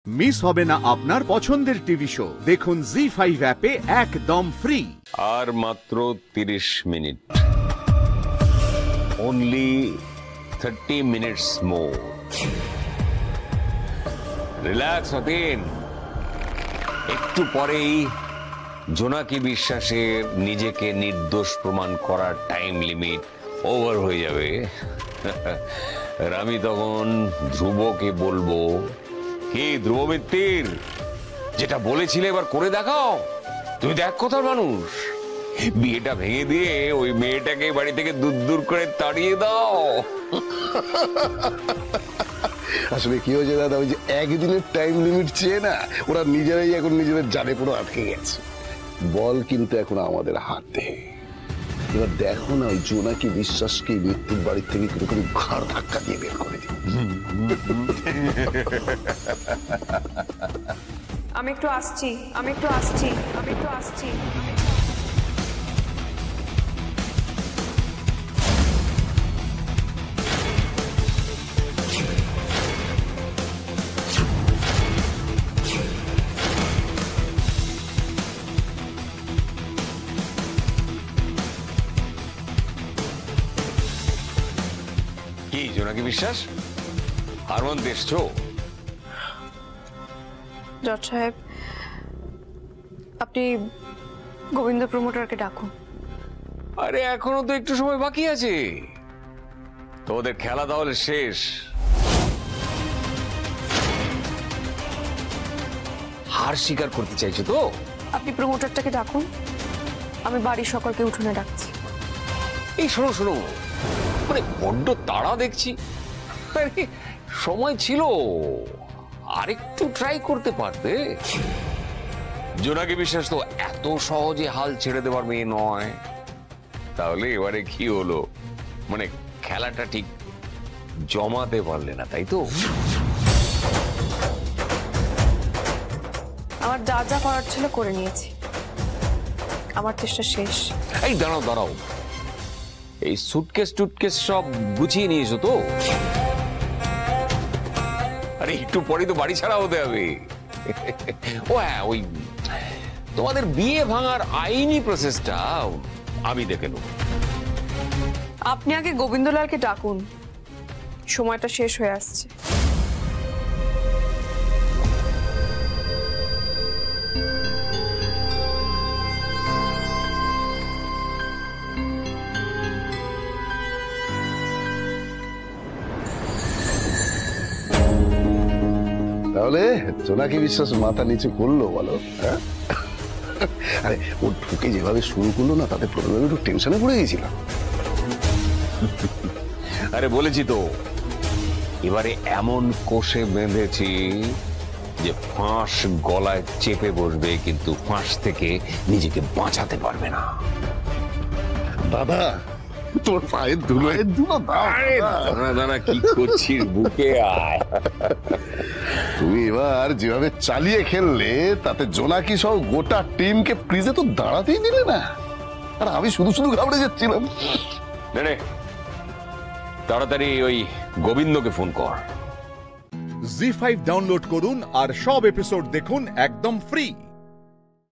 Miss হবে না আপনার পছন্দের টিভি শো। দেখুন জি5 অ্যাপে একদম ফ্রি। আর মাত্র 30 minute, only 30 minutes more. Relax Atin, একটু পরেই জোনাকি বিশ্বাসের নিজেকে নির্দোষ প্রমাণ করার টাইম লিমিট ওভার হয়ে যাবে। আর আমি তখন ধ্রুবকে বলবো, কি ধ্রুব মিত্তির, যেটা বলেছিলে এবার করে দেখাও। তুমি দেখ কোথার মানুষ, বিয়েটা ভেঙে দিয়ে ওই মেয়েটাকে বাড়ি থেকে দূর দূর করে তাড়িয়ে দাও। আসলে কি হয়েছে দাদা, ওই যে একদিনের টাইম লিমিট চেয়ে না ওরা নিজেরাই এখন নিজেদের জালে পুরো আটকে গেছে। বল কিন্তু এখন আমাদের হাতে। এবার দেখো না ওই জোনাকি বিশ্বাসকে মৃত্যুর বাড়ির থেকে কিরকম ঘাড় ধাক্কা দিয়ে বের করে দিই। আমি একটু আসছি। কি জোনাকি বিশ্বাস, হারমোন দেখছো? জজ সাহেব, আপনি গোবিন্দ প্রমোটারকে ডাকুন। আরে এখনো তো একটু সময় বাকি আছে, তোমাদের খেলা তাহলে শেষ। হার স্বীকার করতে চাইছো তো? আপনি প্রমোটারটাকে ডাকুন, আমি বাড়ির সকলকে উঠোনে ডাকছি। এই শোনো, মানে বড্ড তাড়া দেখছি। আরে সময় ছিল, আরেকটু ট্রাই করতে পারতে। জোনাকি বিশ্বাস তো এত সহজে হাল ছেড়ে দেওয়ার মেয়ে নয়। তাহলে এবারে কি হলো, মানে খেলাটা ঠিক জমাতে পারলে না, তাই তো? আমার যা যা করার ছিল করে নিয়েছি, আমার চেষ্টা শেষ। এই দাঁড়াও, এই সুটকেস সব গুছিয়ে নিয়েছো তো? আরে একটু পরে তো বাড়ি ছাড়া হতে হবে। ও হ্যাঁ, ওই তোমাদের বিয়ে ভাঙার আইনি প্রসেসটা আমি দেখে নেব। আপনি আগে গোবিন্দলালকে ডাকুন, সময়টা শেষ হয়ে আসছে। তাহলে জোনাকি বিশ্বাস মাথা নিচু করলো বলো? হ্যাঁ, আরে ও ঢুকে যেভাবে শুরু করলো না, তাতে প্রথমে একটু টেনশনে পড়ে গেছিলাম। আরে বলেছি তো, এবারে এমন কোষে বেঁধেছি যে ফাঁস গলায় চেপে বসবে, কিন্তু ফাঁস থেকে নিজেকে বাঁচাতে পারবে না। দাদা তোর পায়ের ধুলোয় দাঁড়া, কি করছিস? বুকে আয়। তুমি এবার যেভাবে চালিয়ে খেললে, তাতে জোনাকি সহ গোটা টিমকে ক্রিজে তো দাঁড়াতেই দিলে না। আর আমি শুধু ঘাবড়ে যাচ্ছিলাম। নে, তাড়াতাড়ি ওই গোবিন্দকে ফোন কর। জি5 ডাউনলোড করুন আর সব এপিসোড দেখুন একদম ফ্রি।